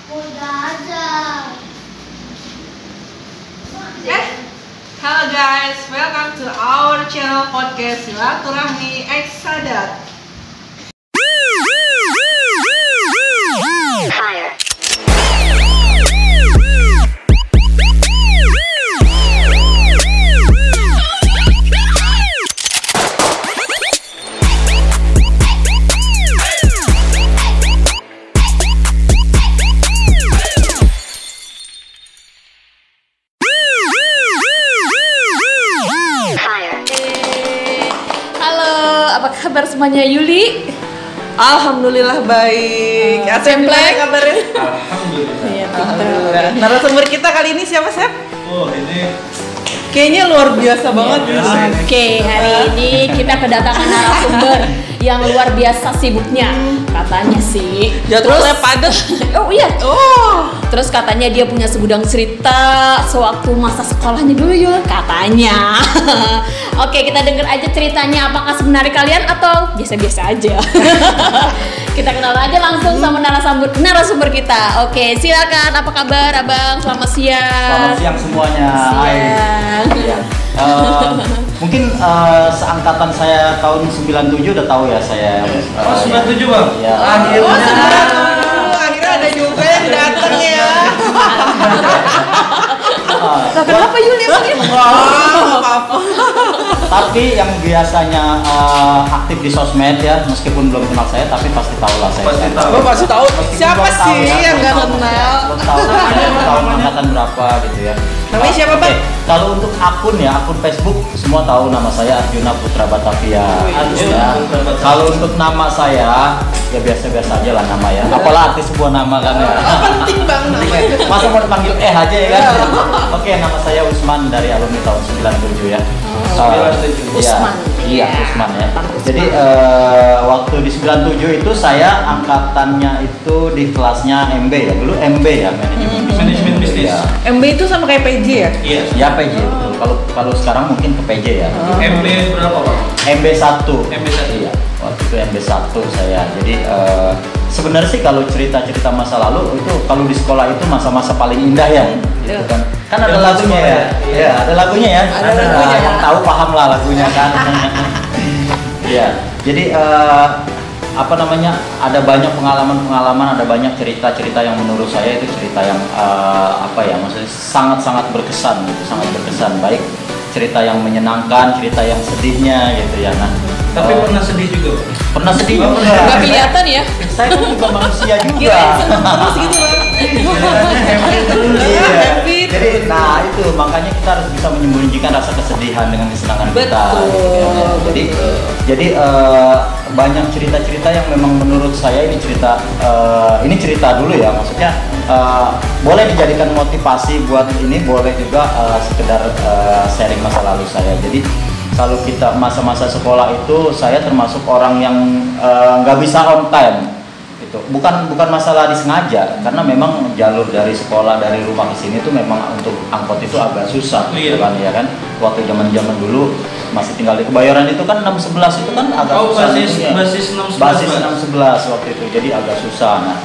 Halo guys, welcome to our channel podcast Silaturahmi X Sadat. Apa kabar semuanya, Yuli? Alhamdulillah baik. Semplek kabarnya? Alhamdulillah. Narasumber kita kali ini siapa, Sep? Oh, ini Kayaknya luar biasa banget. Oke, hari ini kita kedatangan narasumber yang luar biasa sibuknya. Katanya sih. Jadwalnya padat. Oh iya. Oh. Terus katanya dia punya segudang cerita sewaktu masa sekolahnya dulu ya, katanya. Oke, kita denger aja ceritanya. Apakah sebenarnya kalian atau biasa-biasa aja? Kita kenal aja langsung sama narasumber kita. Oke, silakan. Apa kabar, Abang? Selamat siang. selamat siang semuanya. Siang. Iya. Mungkin seangkatan saya tahun 97 udah tahu ya saya. 97 Bang? Iya. Akhirnya ada juga yang datang ya. Lah, kenapa Yuli emangnya? Apa-apa. Tapi yang biasanya aktif di sosmed ya, meskipun belum kenal saya, tapi pasti tahu lah saya. Pasti tahu. Gue pasti tahu. Meskipun Siapa belum tahu sih ya, yang belum nggak tahu. kenal? Belum tahu tahun angkatan berapa gitu ya. Namanya siapa, Bang? Oke, kalau untuk akun ya, akun Facebook semua tahu nama saya Arjuna Putra Batavia. Arjuna Ya. Putra Batavia. Kalau untuk nama saya ya biasa-biasa aja lah nama ya. Apalah arti sebuah nama kan ya. Penting banget. Masa mau dipanggil aja ya kan? Oke, nama saya Usman dari alumni tahun 97 ya. 97. Usman. Iya, Usman ya. Jadi waktu di 97 itu saya angkatannya itu di kelasnya MB ya. Dulu MB ya, Manajemen bisnis. Iya. MB itu sama kayak PJ ya? Iya. Ya PJ betul. Kalau sekarang mungkin ke PJ ya. MB berapa Bang? MB1. MB1. Iya. Waktu itu MB1 saya. Jadi sebenarnya sih kalau cerita-cerita masa lalu itu kalau di sekolah itu masa-masa paling indah ya. Gitu kan. Kan ada Zaman lagunya sekolah ya. ya? Iya, ada lagunya ya. Ada lagunya. Yang tahu paham lah lagunya kan. Iya. Jadi apa namanya? Ada banyak pengalaman-pengalaman, ada banyak cerita-cerita yang menurut saya itu cerita yang apa ya? Maksudnya sangat-sangat berkesan, gitu, sangat berkesan. Baik cerita yang menyenangkan, cerita yang sedihnya gitu ya. Nah, Tapi pernah sedih juga Bang? pernah sedih Oh, juga. pernah. Nggak kelihatan ya? Saya kan juga manusia juga. Kirain seneng terus gitu, Bang. Iya. Happy. Jadi, nah itu makanya kita harus bisa menyembunyikan rasa kesedihan dengan kesenangan kita. Betul. gitu ya. Jadi banyak cerita-cerita yang memang menurut saya ini cerita dulu ya, maksudnya boleh dijadikan motivasi buat ini, boleh juga sekedar sharing masa lalu saya. Jadi kalau kita masa-masa sekolah itu saya termasuk orang yang nggak bisa on time. Gitu. Bukan masalah disengaja, karena memang jalur dari sekolah dari rumah ke sini tuh memang untuk angkot itu agak susah, Iya. gitu kan ya kan. Waktu zaman dulu masih tinggal di Kebayoran itu kan 611 itu kan agak Oh, susah. basis Iya. 611. Basis 611 waktu itu, jadi agak susah. Nah,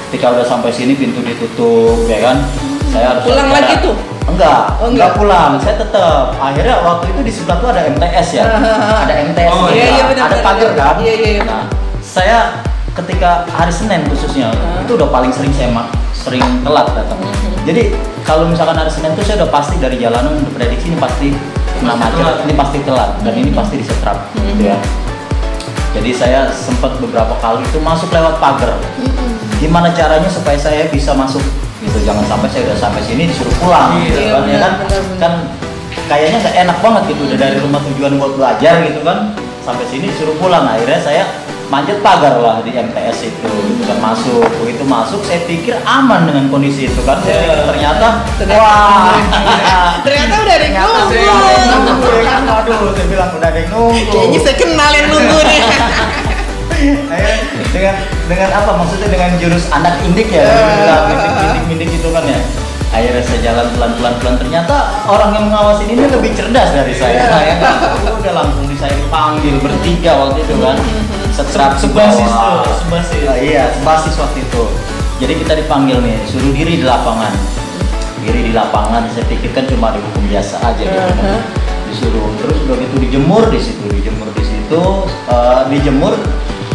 ketika udah sampai sini pintu ditutup ya kan. Saya harus Pulang ada- lagi tuh? Enggak pulang, saya tetap. Akhirnya waktu itu di sebelah tuh ada MTS ya. Ada MTS. Oh, juga. iya, benar, ada benar, pagar benar. kan. Iya. Nah, saya ketika hari Senin khususnya itu udah paling sering sering telat datang. Jadi kalau misalkan hari Senin tuh saya udah pasti dari jalanan udah prediksi ini pasti kena macet, telat. ini pasti telat dan ini pasti disetrap gitu ya. Jadi saya sempat beberapa kali itu masuk lewat pagar. Gimana caranya supaya saya bisa masuk gitu, jangan sampai saya udah sampai sini disuruh pulang gitu Iya, kan ya kan. benar. Kan kayaknya nggak enak banget gitu, udah dari rumah tujuan buat belajar gitu kan, sampai sini disuruh pulang. Akhirnya saya manjat pagar lah di MTS itu gitu kan, begitu masuk saya pikir aman dengan kondisi itu kan. Ternyata wah Ternyata udah ada yang ternyata nunggu. udah ada yang nunggu ya kan. Waduh, saya bilang udah ada yang nunggu. Kayaknya saya kenal yang nunggu nih. dengan apa maksudnya, dengan jurus anak indik ya, mindik itu kan ya. Akhirnya saya jalan pelan-pelan, ternyata orang yang mengawasin ini lebih cerdas dari saya. Ya kan? Udah langsung saya dipanggil bertiga waktu itu kan. Sebasis tuh, sebasis. Iya, sebasis waktu itu. Jadi kita dipanggil nih, suruh diri di lapangan. Diri di lapangan, saya pikir kan cuma dihukum biasa aja gitu. Disuruh terus udah gitu dijemur di situ, dijemur,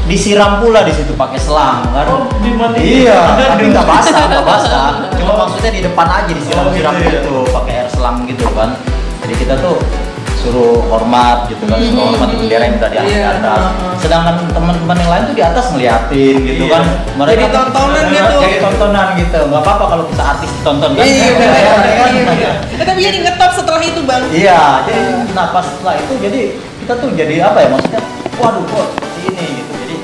disiram pula di situ pakai selang kan. Oh, dimandiin. Iya, tapi nggak basah. Cuma maksudnya di depan aja disiram gitu, pakai air selang gitu kan. Jadi kita tuh suruh hormat gitu kan, suruh hormat bendera yang udah di atas. Sedangkan teman-teman yang lain tuh di atas ngeliatin gitu kan. Mereka Jadi tontonan gitu. Jadi tontonan gitu. Nggak apa-apa kalau kita artis ditonton kan. Iya. Tapi jadi ngetop setelah itu bang. Iya, jadi nah pas setelah itu jadi kita tuh jadi apa ya maksudnya? Waduh kok seperti ini gitu. Jadi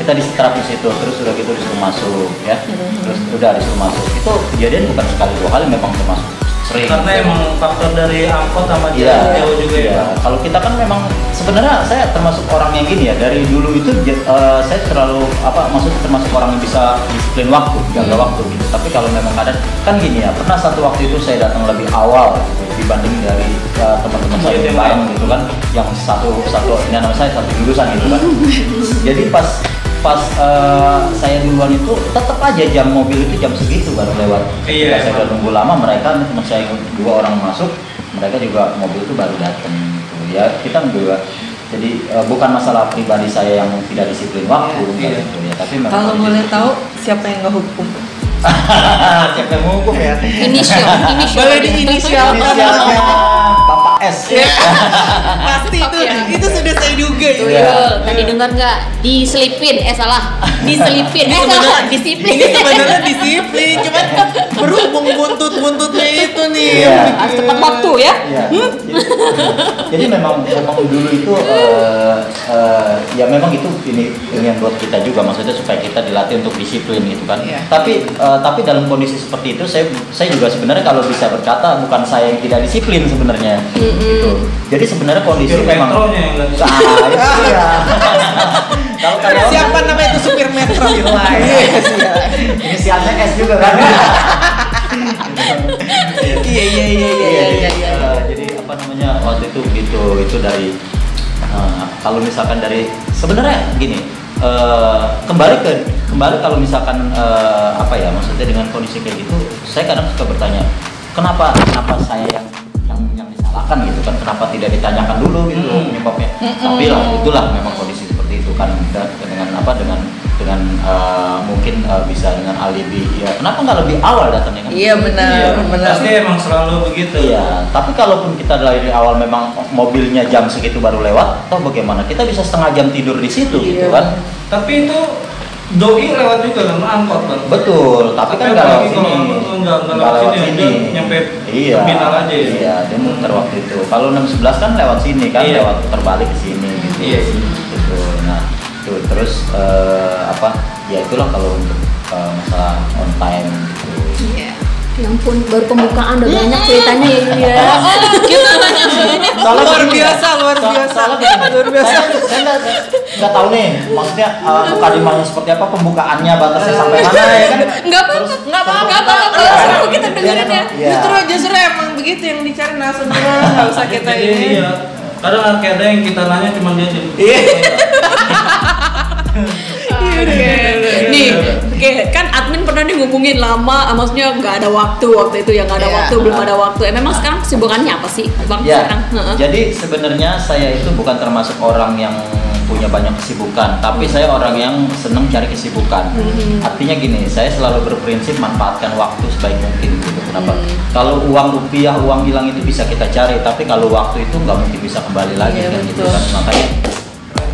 kita disetrap di situ, terus udah gitu disuruh masuk ya. Terus udah disuruh masuk. Itu kejadian bukan sekali dua kali, memang termasuk sering. Karena emang faktor dari angkot sama jauh juga ya. Kalau kita kan memang sebenarnya saya termasuk orang yang gini ya, dari dulu itu saya terlalu maksudnya termasuk orang yang bisa disiplin waktu, jaga waktu gitu. Tapi kalau memang kadang kan gini ya, pernah satu waktu itu saya datang lebih awal gitu, dibanding dari teman-teman saya yang lain gitu kan, yang satu ini nama saya satu jurusan gitu kan. Jadi pas saya duluan itu tetap aja jam mobil itu jam segitu baru lewat. Iya. Saya udah nunggu lama, mereka teman saya dua orang masuk, mereka juga mobil itu baru datang gitu. Ya kita juga jadi bukan masalah pribadi saya yang tidak disiplin waktu gitu ya, tapi memang Kalau boleh tahu siapa yang ngehukum? siapa yang menghukum ya? Inisial. Boleh diinisialkan Inisialnya Bapak S. Pasti itu sudah saya duga itu. Betul. Tadi dengar nggak? Diselipin, salah. Diselipin, salah. Disiplin. Ini sebenarnya disiplin, cuman berhubung buntutnya itu nih. Iya. Harus tepat waktu ya. Iya. Jadi memang dulu itu ya memang itu ini yang buat kita juga, maksudnya supaya kita dilatih untuk disiplin gitu kan. Iya. Tapi dalam kondisi seperti itu saya juga sebenarnya kalau bisa berkata bukan saya yang tidak disiplin sebenarnya. Gitu. Jadi sebenarnya kondisi Supir memang metronya yang nggak itu ya. Kalau kalian Siapa namanya itu supir metro? inisialnya S juga kan. Iya. Jadi apa namanya waktu itu gitu, itu dari kalau misalkan dari sebenarnya gini, kembali kalau misalkan maksudnya dengan kondisi kayak gitu, saya kadang suka bertanya kenapa saya yang disalahkan gitu kan, kenapa tidak ditanyakan dulu gitu penyebabnya. Tapi lah itulah memang kondisi seperti itu kan, dengan mungkin bisa dengan alibi ya, kenapa nggak lebih awal datangnya kan? Iya benar. Pasti emang selalu begitu. Iya, tapi kalaupun kita dari awal memang mobilnya jam segitu baru lewat, atau bagaimana? Kita bisa setengah jam tidur di situ gitu kan? Tapi itu doi lewat juga kan angkot kan? Betul, tapi kan nggak lewat sini. Nggak lewat sini, dia nyampe terminal aja ya. Iya, dia muter waktu itu. Kalau 611 kan lewat sini kan, lewat terbalik ke sini gitu. Iya. Gitu. Nah, itu terus ya itulah kalau untuk masalah on time gitu. Iya. Ya ampun, baru pembukaan udah banyak ceritanya ya Yuli ya. Kita banyak soalnya. Luar biasa. Saya nggak tahu nih, maksudnya mukadimahnya seperti apa, pembukaannya batasnya sampai mana ya kan? Nggak apa-apa. Seru kita dengerin ya. Iya. Justru emang begitu yang dicari narasumber, nggak usah kita ini. Iya. Kadang ada yang kita nanya cuma dia jadi. Oke, kan admin pernah nih ngomongin lama, maksudnya nggak ada waktu itu ya, nggak ada Iya. waktu, belum ada waktu. Memang sekarang kesibukannya apa sih, Bang? Ya, Sekarang? jadi sebenarnya saya itu bukan termasuk orang yang punya banyak kesibukan, tapi saya orang yang senang cari kesibukan. Artinya gini, saya selalu berprinsip manfaatkan waktu sebaik mungkin gitu. Kenapa? Kalau uang hilang itu bisa kita cari, tapi kalau waktu itu nggak mungkin bisa kembali lagi Iya, kan gitu betul. kan. Makanya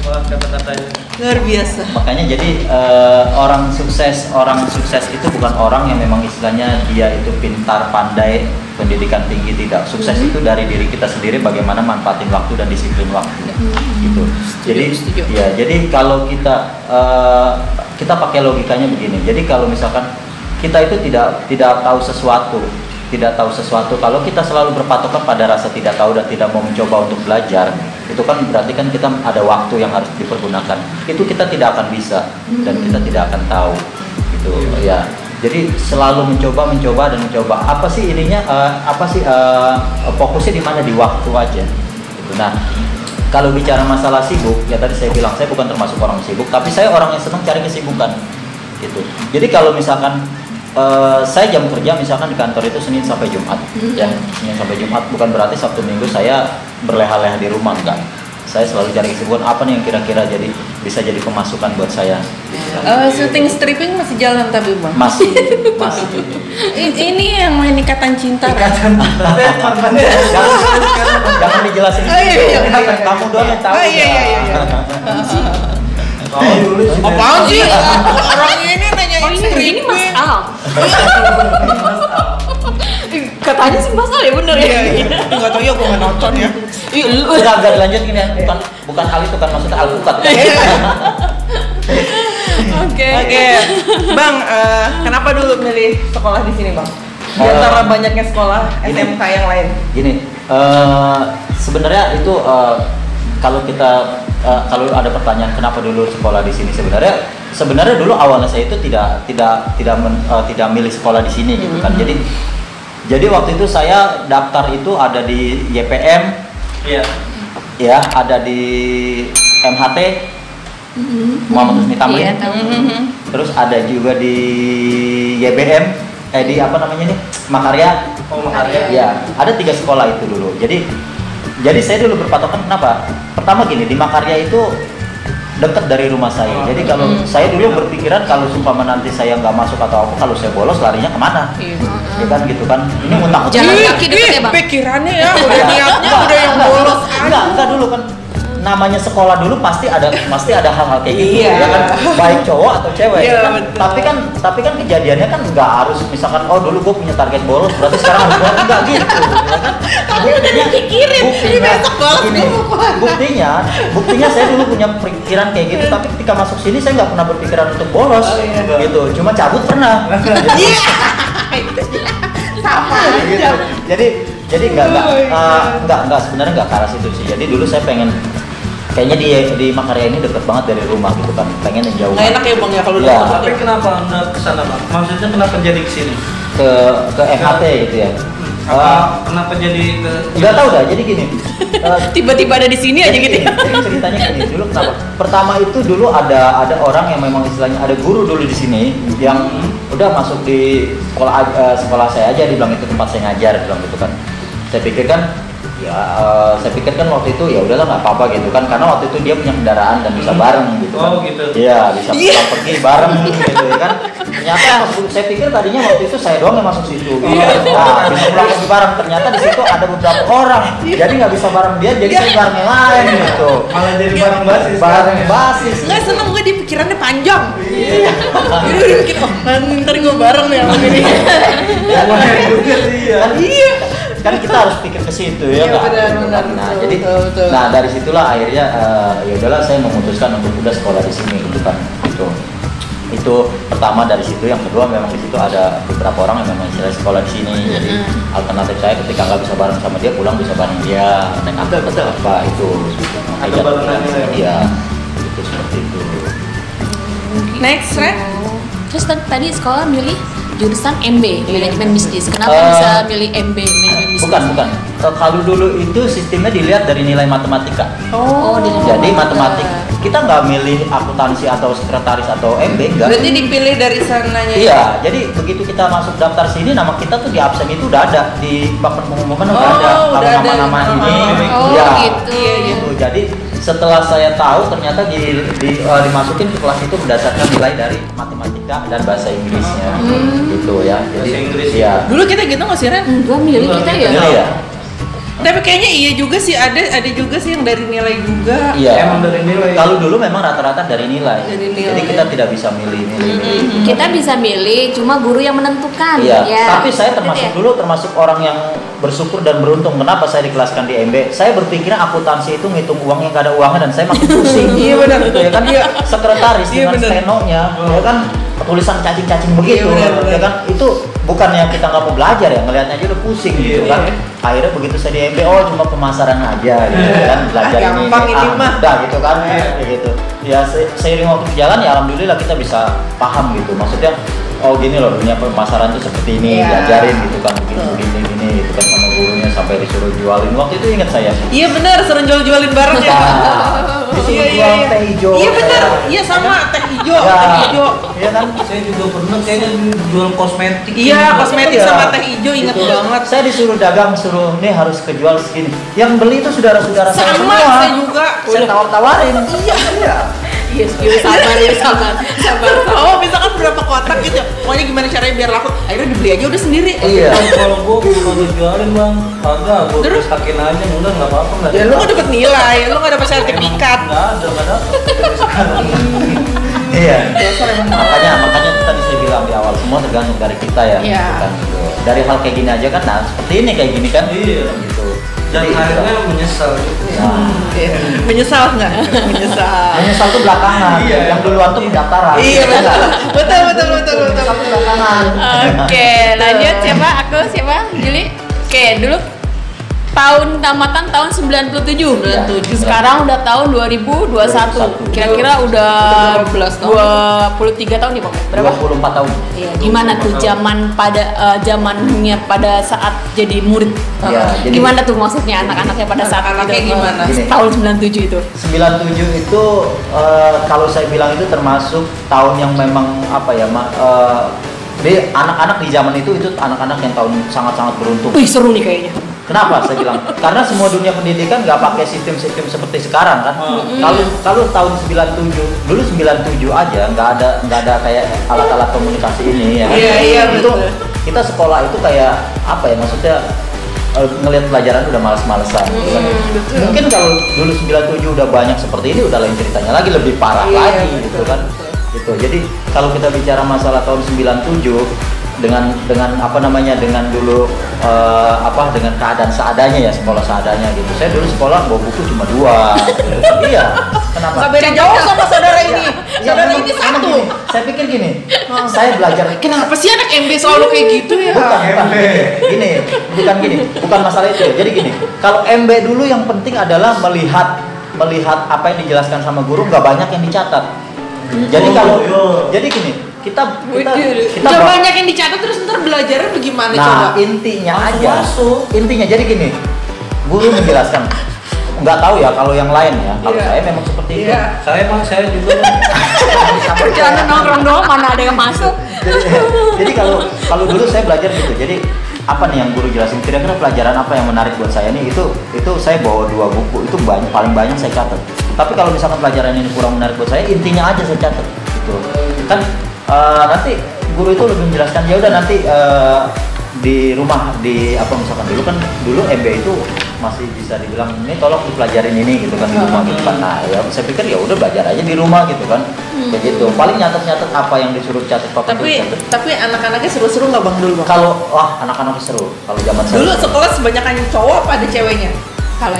Kata-katanya. Luar biasa. jadi orang sukses itu bukan orang yang memang istilahnya dia itu pintar, pandai, pendidikan tinggi, tidak. Sukses itu dari diri kita sendiri, bagaimana manfaatin waktu dan disiplin waktu gitu. Setuju. Jadi kalau kita pakai logikanya begini. Jadi kalau misalkan kita itu tidak tahu sesuatu, kalau kita selalu berpatokan pada rasa tidak tahu dan tidak mau mencoba untuk belajar, itu kan berarti kan kita ada waktu yang harus dipergunakan. Itu kita tidak akan bisa dan kita tidak akan tahu gitu ya. Jadi selalu mencoba dan mencoba. Apa sih ininya? Fokusnya di mana? Di waktu aja gitu. Nah, kalau bicara masalah sibuk, ya tadi saya bilang saya bukan termasuk orang sibuk, tapi saya orang yang senang cari kesibukan. gitu. Jadi kalau misalkan saya jam kerja misalkan di kantor itu Senin sampai Jumat, ya Senin sampai Jumat, bukan berarti Sabtu Minggu saya berleha-leha di rumah, enggak. Saya selalu cari kesibukan apa nih yang kira-kira jadi bisa jadi pemasukan buat saya. Syuting stripping masih jalan tapi bang? Masih. Ini yang main Ikatan Cinta. Jangan dijelasin. Kamu doang yang tahu. Apaan sih? Orang ini nanya ini Mas Al. Katanya sih Mas Al ya bener ya. Enggak tahu ya, gue nggak nonton ya. Enggak dilanjut gini ya. Bukan Al itu kan maksudnya Alpukat. Oke. Bang, kenapa dulu milih sekolah di sini, Bang? Di antara banyaknya sekolah SMK yang lain. Gini, sebenarnya itu kalau kita kalau ada pertanyaan kenapa dulu sekolah di sini, sebenarnya dulu awalnya saya itu tidak milih sekolah di sini gitu kan. Jadi waktu itu saya daftar itu ada di YPM, ya ada di MHT, Muhammad Husni Tamrin, terus ada juga di YBM, di apa namanya nih, Makarya. Ya, ada 3 sekolah itu dulu. Jadi saya dulu berpatokan kenapa? Pertama gini, di Makarya itu dekat dari rumah saya. Jadi kalau saya dulu berpikiran kalau sumpama nanti saya nggak masuk atau apa, kalau saya bolos larinya kemana? Ya kan gitu kan. Ini muntah. Jalan kaki deket ya bang? Pikirannya ya, udah niatnya udah yang bolos aja. Enggak dulu kan. Namanya sekolah dulu pasti ada hal-hal kayak gitu ya kan, baik cowok atau cewek kan. Tapi kan kejadiannya kan nggak harus misalkan dulu gue punya target bolos berarti sekarang harus bolos, enggak gitu ya kan. Tapi udah dipikirin buktinya saya dulu punya pikiran kayak gitu, tapi ketika masuk sini saya nggak pernah berpikiran untuk bolos gitu, cuma cabut pernah Sama gitu. Jadi nggak sebenarnya nggak ke arah situ sih. Jadi dulu saya pengen kayaknya di Makarya ini deket banget dari rumah gitu kan, pengen yang jauh. Nggak enak ya bang ya kalau ya. Tapi kenapa anda kesana bang? Maksudnya kenapa jadi kesini? Ke MHT gitu ya. Kenapa jadi ke? Nggak tahu dah. Jadi gini. Tiba-tiba ada di sini aja gitu ya. Ceritanya gini dulu kenapa? Pertama itu dulu ada orang yang memang istilahnya ada guru dulu di sini yang udah masuk di sekolah saya aja, dibilang itu tempat saya ngajar, bilang gitu kan. Saya pikir kan waktu itu ya udahlah nggak apa-apa gitu kan, karena waktu itu dia punya kendaraan dan bisa bareng gitu kan. Gitu. Iya, bisa pulang pergi bareng gitu ya kan. Ternyata saya pikir tadinya waktu itu saya doang yang masuk situ. Nah, bisa pulang pergi bareng, ternyata di situ ada beberapa orang. Jadi nggak bisa bareng dia, jadi saya bareng yang lain gitu. Malah jadi bareng basis. Bareng basis. nggak seneng gue pikirannya panjang. Iya. Jadi udah mikir ntar gue bareng nih sama ini. Iya. Kan kita harus pikir ke situ ya kan. Benar. Nah, jadi nah dari situlah akhirnya ya udahlah saya memutuskan untuk udah sekolah di sini gitu kan. Itu pertama dari situ. Yang kedua memang di situ ada beberapa orang yang memang istilahnya sekolah di sini. Jadi alternatif saya ketika nggak bisa bareng sama dia, pulang bisa bareng dia naik angkot atau apa itu. Atau bareng lagi. Iya. Itu seperti itu. Next, Ren. Terus tadi sekolah milih jurusan MB, manajemen bisnis. Kenapa bisa milih MB, manajemen bisnis? Bukan. Kalau dulu itu sistemnya dilihat dari nilai matematika. Jadi matematik. Kita nggak milih akuntansi atau sekretaris atau MB, enggak. Berarti dipilih dari sananya. Iya, jadi begitu kita masuk daftar sini, nama kita tuh di absen itu udah ada, di papan pengumuman udah ada kalau nama-nama ini. Oh, gitu. Gitu. Jadi setelah saya tahu ternyata dimasukin ke kelas itu berdasarkan nilai dari matematika dan bahasa Inggrisnya, gitu ya. Jadi Bahasa Inggris. ya. Dulu kita gitu nggak sih, Ren? Enggak milih kita ya. Nilai ya. Tapi kayaknya iya juga sih, ada juga sih yang dari nilai juga. Iya. Emang dari nilai. Kalau dulu memang rata-rata dari nilai. Dari nilai. Jadi kita tidak bisa milih. Kita bisa milih, cuma guru yang menentukan. Iya. Ya. Tapi saya termasuk orang yang bersyukur dan beruntung. Kenapa saya dikelaskan di MB? Saya berpikir akuntansi itu ngitung uangnya nggak ada uangnya dan saya makin pusing. Iya benar. Gitu ya kan. Sekretaris Iya, dengan benar. stenonya, ya kan tulisan cacing-cacing begitu, Iya, benar. ya kan. Itu bukannya kita nggak mau belajar ya, ngelihatnya aja udah pusing gitu kan. Akhirnya begitu saya di MB, cuma pemasaran aja gitu kan, belajar ini gampang ini mah. udah gitu kan, kayak gitu. Ya seiring waktu berjalan ya alhamdulillah kita bisa paham gitu. Maksudnya gini loh, dunia pemasaran tuh seperti ini, diajarin gitu kan, gini gitu kan sama gurunya sampai disuruh jualin. Waktu itu ingat saya. Iya benar, sering jualin barang ya. Disuruh jual teh hijau. Iya benar, iya sama teh hijau. hijau, Ya, teh hijau. iya kan? Saya juga pernah kayaknya jual kosmetik. Iya, kosmetik Iya. sama teh hijau inget Gitu. banget. Saya disuruh dagang, suruh nih harus kejual segini. Yang beli itu saudara-saudara saya Sama, semua. saya juga. Saya tawar-tawarin. Iya. Yes, sabar. Oh, misalkan berapa kotak gitu. Pokoknya gimana caranya biar laku. Akhirnya dibeli aja udah sendiri. Iya. Kalau gua mau dijualin bang, kagak. Gua Terus? terus kakin aja, udah nggak apa-apa nggak. Ya lu nggak dapet nilai, lu nggak dapet sertifikat. Nggak ada. Iya. Dasar emang Makanya tadi saya bilang di awal semua tergantung dari kita ya. Iya. Kan, gitu. Dari hal kayak gini aja kan, nah seperti ini kayak gini kan. Iya. Gitu. Dan Jadi, akhirnya menyesal gitu. nah, Iya. Menyesal nggak? Menyesal. menyesal tuh belakangan. Iya. Yang duluan tuh pendaftaran. Iya betul. Betul. Menyesal tuh belakangan. Oke, lanjut siapa? Juli. Oke, dulu tahun tamatan tahun 97. 97. Sekarang udah tahun 2021. Kira-kira udah 12 tahun. 23 tahun nih, Pak. Berapa? 24 tahun. Iya, gimana tuh zamannya pada saat jadi murid? Iya, jadi- Gimana tuh maksudnya anak-anaknya pada saat Anak-anaknya itu, gimana? tahun 97 itu? 97 itu kalau saya bilang itu termasuk tahun yang memang apa ya, jadi anak-anak di zaman itu anak-anak yang tahun sangat-sangat beruntung. Wih, seru nih kayaknya. Kenapa saya bilang? Karena semua dunia pendidikan nggak pakai sistem-sistem seperti sekarang kan. Kalau tahun 97, dulu 97 aja nggak ada kayak alat-alat komunikasi ini ya. Kan? Iya, Itu betul. kita sekolah itu kayak apa ya, maksudnya ngelihat pelajaran udah males-malesan. Gitu kan. betul. Mungkin kalau dulu 97 udah banyak seperti ini, udah lain ceritanya lagi, lebih parah Iya, lagi betul, gitu kan. betul. Gitu. Jadi kalau kita bicara masalah tahun 97 dengan apa namanya, dengan dulu dengan keadaan seadanya ya, sekolah seadanya gitu. Saya dulu sekolah bawa buku cuma 2. Iya. Kenapa? Nggak beda jauh sama saudara ini. Iya, Saudara memang- ini memang satu. gini. Saya pikir gini. Saya belajar. Kenapa sih anak MB selalu kayak gitu ya? Bukan gini, bukan masalah itu. Jadi gini, kalau MB dulu yang penting adalah melihat apa yang dijelaskan sama guru, nggak banyak yang dicatat. Jadi jadi gini, kita Udah banyak yang dicatat terus ntar belajarnya bagaimana coba? nah intinya aja, intinya jadi gini, guru menjelaskan. Nggak tahu ya kalau yang lain ya, kalau Iya. saya memang seperti itu. Iya. Saya juga. Perjalanan nongkrong doang, mana ada yang masuk? Jadi kalau dulu saya belajar gitu. Jadi apa nih yang guru jelasin, kira-kira pelajaran apa yang menarik buat saya nih, itu saya bawa 2 buku, itu paling banyak saya catat. Tapi kalau misalkan pelajaran ini kurang menarik buat saya, intinya aja saya catat gitu kan. Nanti guru itu lebih menjelaskan, ya udah nanti di rumah, di apa, misalkan dulu MB itu masih bisa dibilang ini tolong dipelajarin ini gitu kan di rumah gitu kan. Nah ya saya pikir ya udah belajar aja di rumah gitu kan, kayak gitu. Paling nyatet apa yang disuruh catat papa itu catet. Tapi anak-anaknya seru-seru nggak bang dulu bang? Kalau anak-anak seru kalau zaman saya. Dulu sekolah sebanyakan cowok apa ada ceweknya? Kalau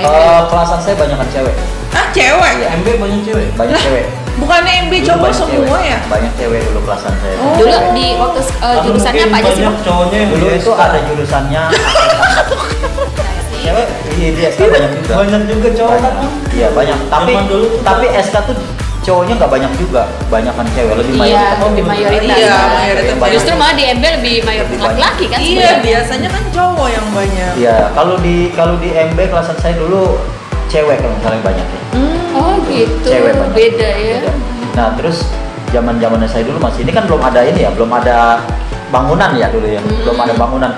Kelasan saya banyakan cewek. ah cewek? Iya. MB banyak cewek. Banyak cewek. Bukannya MB Dulu cowok banyak semua cewek. ya? Banyak cewek dulu kelasan saya. Oh. Dulu di waktu jurusannya apa aja sih, Banyak Bang? cowoknya yang Dulu di itu SK. ada jurusannya cewek, iya di SK banyak juga. Banyak juga cowok kan. Iya banyak. Zaman dulu tuh Tapi SK tuh cowoknya nggak banyak juga, banyakan cewek, lebih Iya, mayoritas. lebih mayoritas. Iya, Kan? mayoritas. Justru malah di MB lebih mayoritas Lebih laki-laki kan? Iya, sebenarnya? biasanya kan cowok yang banyak. Iya, kalau di MB kelasan saya dulu cewek kalau misalnya banyak ya. Oh gitu, Cewek banyak. beda ya. Beda. Nah terus zamannya saya dulu masih, ini kan belum ada ini ya, belum ada bangunan ya dulu ya, belum ada bangunan.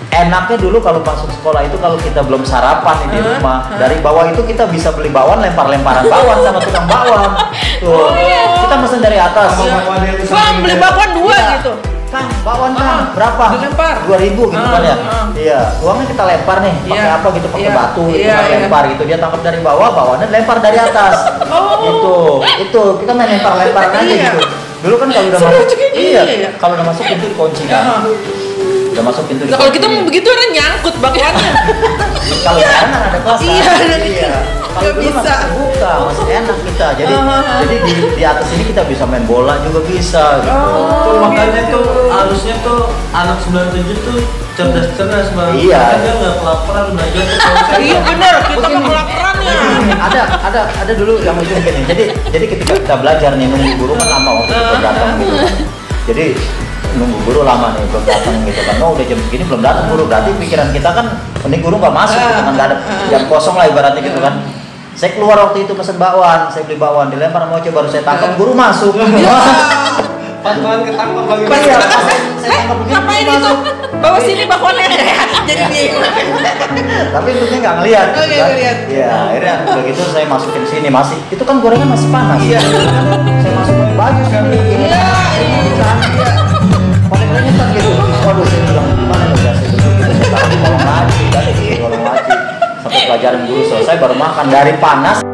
Enaknya dulu kalau masuk sekolah itu kalau kita belum sarapan nih di rumah, dari bawah itu kita bisa beli bawang, lempar-lemparan bawang sama tukang bawang. Tuh, kita mesen dari atas. Bang beli bakwan 2 Iya. gitu. Kang, bawang Kang, berapa? dilempar. 2.000 gitu kan ya. Iya, uangnya kita lempar nih, pakai Iya. apa gitu, pakai Iya. batu gitu, Iya, kan, iya. lempar gitu. Dia tangkap dari bawah, bawahnya lempar dari atas. Itu kita main lempar-lemparan aja Iya. gitu. Dulu kan kalau udah Seru masuk, juga ini, iya, iya. kalau udah masuk pintu dikunci kan. Udah masuk pintu Nah, kalau dikunci. kita mau begitu orang nyangkut bakwannya. Kalau sekarang kan ada kelas kan? Iya, ada iya. Kalau nggak dulu bisa. masih terbuka, masih enak kita. Jadi jadi di atas ini kita bisa main bola juga bisa gitu. Tuh, makanya tuh harusnya tuh anak 97 tuh cerdas-cerdas bang. Iya. Makanya nggak kelaparan belajar tuh kalau saya. Iya bener, kita nggak kelaparan ya. ada dulu yang lucu gini. Jadi ketika kita belajar nih, nunggu guru kan lama waktu kita datang gitu kan. Jadi nunggu guru lama nih belum datang gitu kan. Oh udah jam segini belum datang guru, berarti pikiran kita kan ini guru nggak masuk gitu kan, nggak ada jam kosong lah ibaratnya gitu kan. Saya keluar waktu itu pesen bakwan, saya beli bakwan, dilempar sama Oce, baru saya tangkap, guru masuk. Pas banget ketangkep lagi. Pas Iya, ketangkep, saya tangkap begini, ngapain guru itu? masuk. Bawa sini bakwannya. Jadi dia. Tapi untungnya nggak ngeliat. Oh, nggak ngeliat. Iya, akhirnya udah gitu saya masukin sini, masih itu kan gorengan masih panas. Iya. Saya masukin baju sekali. Iya. Paling nyetak gitu. Waduh, saya bilang gimana ya saya duduk gitu, saya taruh di kolong laci, tadi di kolong laci. Sampai pelajaran guru selesai baru makan dari panas.